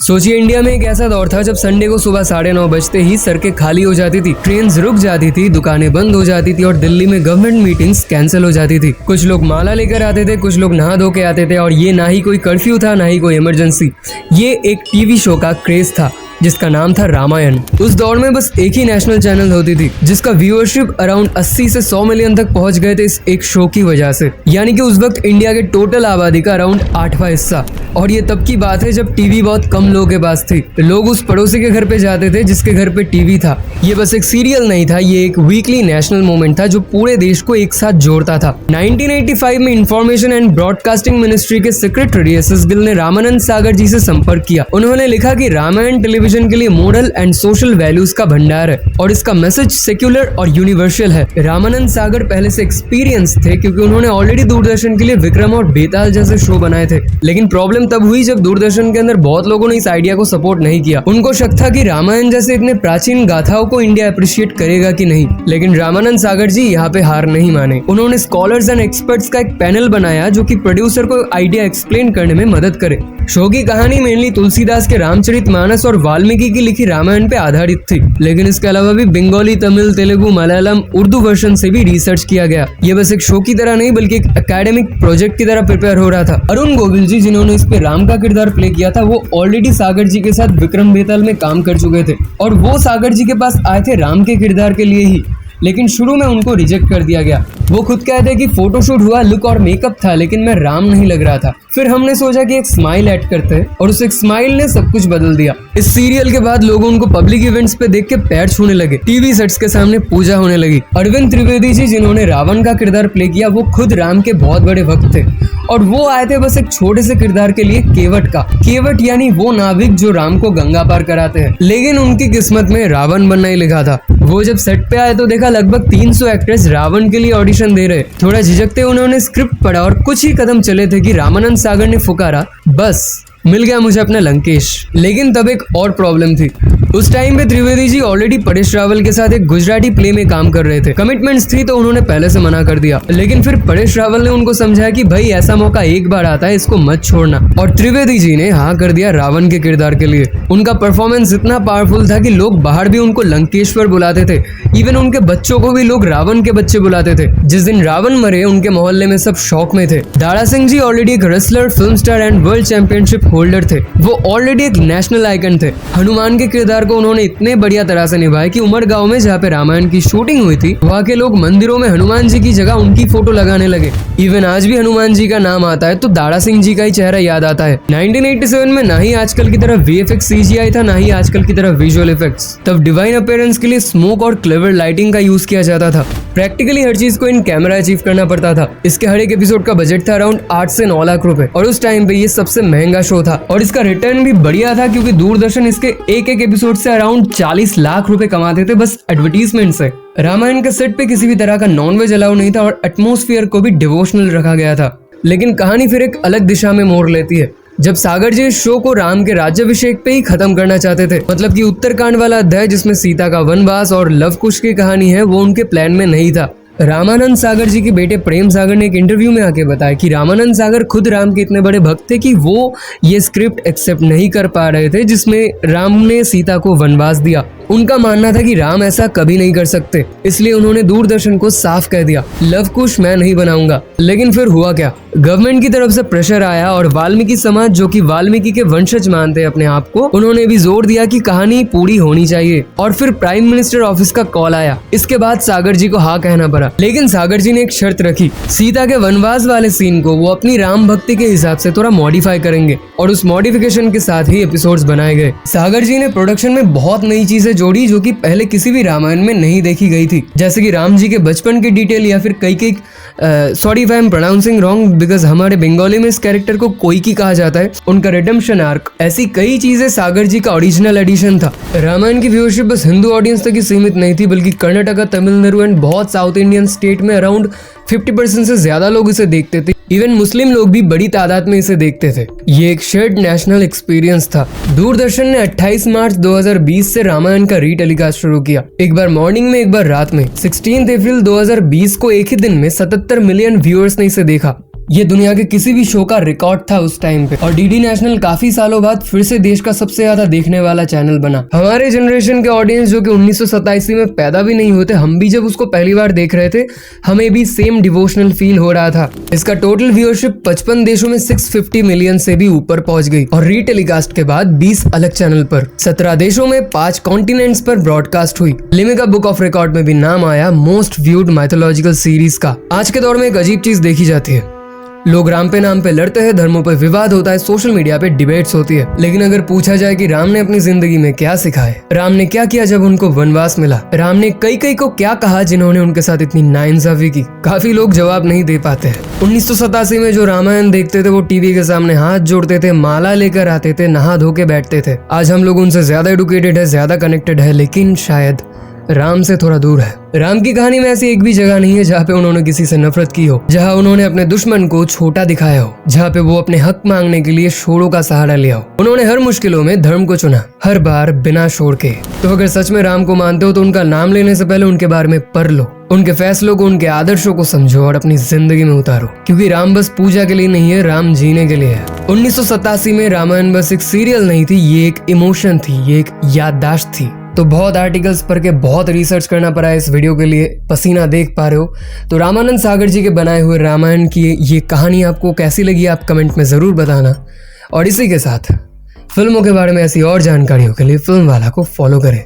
सोचिए, इंडिया में एक ऐसा दौर था जब संडे को सुबह 9:30 बजते ही सड़कें खाली हो जाती थी, ट्रेन रुक जाती थी, दुकानें बंद हो जाती थी और दिल्ली में गवर्नमेंट मीटिंग्स कैंसिल हो जाती थी। कुछ लोग माला लेकर आते थे, कुछ लोग नहा धो के आते थे और ये ना ही कोई कर्फ्यू था ना ही कोई इमरजेंसी। ये एक टीवी शो का क्रेज था जिसका नाम था रामायण। उस दौर में बस एक ही नेशनल चैनल होती थी जिसका व्यूअरशिप अराउंड 80 से 100 मिलियन तक पहुंच गए थे इस एक शो की वजह से। यानी कि उस वक्त इंडिया के टोटल आबादी का अराउंड 8वां हिस्सा। और ये तब की बात है जब टीवी बहुत कम लोगों के पास थी। लोग उस पड़ोसी के घर पे जाते थे जिसके घर पे टीवी था। ये बस एक सीरियल नहीं था, ये एक वीकली नेशनल मूवमेंट था जो पूरे देश को एक साथ जोड़ता था। 1985 में इंफॉर्मेशन एंड ब्रॉडकास्टिंग मिनिस्ट्री के सेक्रेटरी एस.एस. गिल ने रामानंद सागर जी से संपर्क किया। उन्होंने लिखा कि रामायण टेलीविजन के लिए मोरल एंड सोशल वैल्यूज का भंडार है और इसका मैसेज सेक्युलर और यूनिवर्सल है। रामानंद सागर पहले से एक्सपीरियंस थे क्योंकि उन्होंने ऑलरेडी दूरदर्शन के लिए विक्रम और बेताल जैसे शो बनाए थे। लेकिन प्रॉब्लम तब हुई जब दूरदर्शन के अंदर बहुत लोगों ने इस आइडिया को सपोर्ट नहीं किया। उनको शक था कि रामायण जैसे इतने प्राचीन गाथाओं को इंडिया अप्रिशिएट करेगा कि नहीं। लेकिन रामानंद सागर जी यहाँ पे हार नहीं माने। उन्होंने स्कॉलर्स एंड एक्सपर्ट्स का एक पैनल बनाया जो कि प्रोड्यूसर को आइडिया एक्सप्लेन करने में मदद करे। शो की कहानी मेनली तुलसीदास के रामचरितमानस और वाल्मीकि की लिखी रामायण पे आधारित थी, लेकिन इसके अलावा भी बंगाली, तमिल, तेलुगु, मलयालम, उर्दू वर्जन से भी रिसर्च किया गया। ये बस एक शो की तरह नहीं बल्कि एक एकेडमिक प्रोजेक्ट की तरह प्रिपेयर हो रहा था। अरुण गोविल जी जिन्होंने इस पे राम का किरदार प्ले किया था, वो ऑलरेडी सागर जी के साथ विक्रम बेताल में काम कर चुके थे और वो सागर जी के पास आए थे राम के किरदार के लिए ही। लेकिन शुरू में उनको रिजेक्ट कर दिया गया। वो खुद कहते हैं कि फोटोशूट हुआ, लुक और मेकअप था, लेकिन मैं राम नहीं लग रहा था। फिर हमने सोचा कि एक स्माइल ऐड करते हैं और उस एक स्माइल ने सब कुछ बदल दिया। इस सीरियल के बाद लोग उनको पब्लिक इवेंट्स पे देख के पैर छूने लगे, टीवी सेट्स के सामने पूजा होने लगी। अरविंद त्रिवेदी जी जिन्होंने रावण का किरदार प्ले किया, वो खुद राम के बहुत बड़े भक्त थे और वो आए थे बस एक छोटे से किरदार के लिए, केवट का। केवट यानी वो नाविक जो राम को गंगा पार कराते हैं। लेकिन उनकी किस्मत में रावण बनना ही लिखा था। वो जब सेट पे आए तो देखा लगभग 300 एक्टर्स रावण के लिए ऑडिशन दे रहे। थोड़ा झिझकते उन्होंने स्क्रिप्ट पढ़ा और कुछ ही कदम चले थे कि रामानंद सागर ने फुकारा, बस मिल गया मुझे अपना लंकेश। लेकिन तब एक और प्रॉब्लम थी। उस टाइम पे त्रिवेदी जी ऑलरेडी परेश रावल के साथ एक गुजराती प्ले में काम कर रहे थे। कमिटमेंट्स थी तो उन्होंने पहले से मना कर दिया। लेकिन फिर परेश रावल ने उनको समझाया कि भाई ऐसा मौका एक बार आता है, इसको मत छोड़ना। और त्रिवेदी जी ने हाँ कर दिया रावण के किरदार के लिए। उनका परफॉर्मेंस इतना पावरफुल था कि लोग बाहर भी उनको लंकेश्वर बुलाते थे। इवन उनके बच्चों को भी लोग रावण के बच्चे बुलाते थे। जिस दिन रावण मरे उनके मोहल्ले में सब शौक में थे। दारा सिंह जी ऑलरेडी एक wrestler, film star and world championship holder थे। वो ऑलरेडी एक नेशनल आइकन थे। हनुमान के किरदार को उन्होंने इतने बढ़िया तरह से निभाया कि उमर गांव में जहाँ पे रामायण की शूटिंग हुई थी, वहाँ के लोग मंदिरों में हनुमान जी की जगह उनकी फोटो लगाने लगे। इवन आज भी हनुमान जी का नाम आता है तो दारा सिंह जी का ही चेहरा याद आता है। 1987 में ना ही आजकल की तरह VFX CGI था, ना ही आजकल की तरह विजुअल इफेक्ट्स। तब डिवाइन अपीयरेंस के लिए स्मोक और क्लेवर लाइटिंग का यूज किया जाता था। प्रैक्टिकली हर चीज को इन कैमरा अचीव करना पड़ता था। इसके हर एक एपिसोड का बजट था अराउंड 8 से 9 लाख रुपए और उस टाइम पे ये सबसे महंगा शो था। और इसका रिटर्न भी बढ़िया था क्योंकि दूरदर्शन इसके एक एक एपिसोड से अराउंड 40 लाख रुपए कमाते थे बस एडवर्टीजमेंट से। रामायण के सेट पे किसी भी तरह का नॉनवेज अलाउ नहीं था और एटमॉस्फेयर को भी डिवोशनल रखा गया था। लेकिन कहानी फिर एक अलग दिशा में मोड़ लेती है जब सागर जी इस शो को राम के राज्याभिषेक पे ही खत्म करना चाहते थे। मतलब कि उत्तरकांड वाला अध्याय जिसमें सीता का वनवास और लव कुश की कहानी है, वो उनके प्लान में नहीं था। रामानंद सागर जी के बेटे प्रेम सागर ने एक इंटरव्यू में आके बताया कि रामानंद सागर खुद राम के इतने बड़े भक्त थे कि वो ये स्क्रिप्ट एक्सेप्ट नहीं कर पा रहे थे जिसमें राम ने सीता को वनवास दिया। उनका मानना था कि राम ऐसा कभी नहीं कर सकते, इसलिए उन्होंने दूरदर्शन को साफ कह दिया, लव कुश मैं नहीं बनाऊंगा। लेकिन फिर हुआ क्या, गवर्नमेंट की तरफ से प्रेशर आया और वाल्मीकि समाज जो कि वाल्मीकि के वंशज मानते अपने आप को, उन्होंने भी जोर दिया कि कहानी पूरी होनी चाहिए। और फिर प्राइम मिनिस्टर ऑफिस का कॉल आया। इसके बाद सागर जी को हाँ कहना पड़ा। लेकिन सागर जी ने एक शर्त रखी, सीता के वनवास वाले सीन को वो अपनी राम भक्ति के हिसाब से थोड़ा मॉडिफाई करेंगे और उस मॉडिफिकेशन के साथ ही एपिसोड्स बनाए गए। सागर जी ने प्रोडक्शन में बहुत नई चीजें जोड़ी जो कि पहले किसी भी रामायण में नहीं देखी गई थी, जैसे कि राम जी के बचपन की डिटेल या फिर कई sorry if I am pronouncing wrong because हमारे बंगाली में इस कैरेक्टर को कोईकी कहा जाता है, उनका रिडेम्पशन आर्क, ऐसी कई चीजें सागर जी का ओरिजिनल एडिशन था। रामायण की व्यूअरशिप बस हिंदू ऑडियंस तक ही सीमित नहीं थी बल्कि कर्नाटका, तमिलनाडु एंड बहुत साउथ इंडियन स्टेट में अराउंड 50% से ज्यादा लोग इसे देखते थे। इवन मुस्लिम लोग भी बड़ी तादाद में इसे देखते थे। ये एक शेयर्ड नेशनल एक्सपीरियंस था। दूरदर्शन ने 28 मार्च 2020 से रामायण का रीटेलीकास्ट शुरू किया, एक बार मॉर्निंग में एक बार रात में। 16 अप्रैल 2020 को एक ही दिन में 77 मिलियन व्यूअर्स ने इसे देखा। ये दुनिया के किसी भी शो का रिकॉर्ड था उस टाइम पे, और डीडी नेशनल काफी सालों बाद फिर से देश का सबसे ज्यादा देखने वाला चैनल बना। हमारे जनरेशन के ऑडियंस जो कि 1987 में पैदा भी नहीं होते, हम भी जब उसको पहली बार देख रहे थे, हमें भी सेम डिवोशनल फील हो रहा था। इसका टोटल व्यूअरशिप 55 देशों में 650 मिलियन से भी ऊपर पहुंच गई, और रीटेलीकास्ट के बाद 20 अलग चैनल पर 17 देशों में 5 कॉन्टिनेंट्स पर ब्रॉडकास्ट हुई। लिम्का बुक ऑफ रिकॉर्ड में भी नाम आया मोस्ट व्यूड माइथोलॉजिकल सीरीज का। आज के दौर में एक अजीब चीज देखी जाती है, लोग राम पे नाम पे लड़ते हैं, धर्मों पे विवाद होता है, सोशल मीडिया पे डिबेट्स होती है, लेकिन अगर पूछा जाए कि राम ने अपनी जिंदगी में क्या सिखाए, राम ने क्या किया जब उनको वनवास मिला, राम ने कई को क्या कहा जिन्होंने उनके साथ इतनी नाइंसाफी की, काफी लोग जवाब नहीं दे पाते हैं। 1987 में जो रामायण देखते थे वो टीवी के सामने हाथ जोड़ते थे, माला लेकर आते थे, नहा धो के बैठते थे। आज हम लोग उनसे ज्यादा एडुकेटेड है, ज्यादा कनेक्टेड है, लेकिन शायद राम से थोड़ा दूर है। राम की कहानी में ऐसी एक भी जगह नहीं है जहाँ पे उन्होंने किसी से नफरत की हो, जहाँ उन्होंने अपने दुश्मन को छोटा दिखाया हो, जहाँ पे वो अपने हक मांगने के लिए शोरों का सहारा लिया हो। उन्होंने हर मुश्किलों में धर्म को चुना, हर बार बिना शोर के। तो अगर सच में राम को मानते हो तो उनका नाम लेने से पहले उनके बारे में पढ़ लो, उनके फैसलों को, उनके आदर्शों को समझो और अपनी जिंदगी में उतारो, क्योंकि राम बस पूजा के लिए नहीं है, राम जीने के लिए है। 1987 में रामायण बस एक सीरियल नहीं थी, ये एक इमोशन थी, ये एक याददाश्त थी। तो बहुत आर्टिकल्स पढ़ के बहुत रिसर्च करना पड़ा इस वीडियो के लिए, पसीना देख पा रहे हो। तो रामानंद सागर जी के बनाए हुए रामायण की ये कहानी आपको कैसी लगी आप कमेंट में ज़रूर बताना। और इसी के साथ फिल्मों के बारे में ऐसी और जानकारियों के लिए फिल्म वाला को फॉलो करें।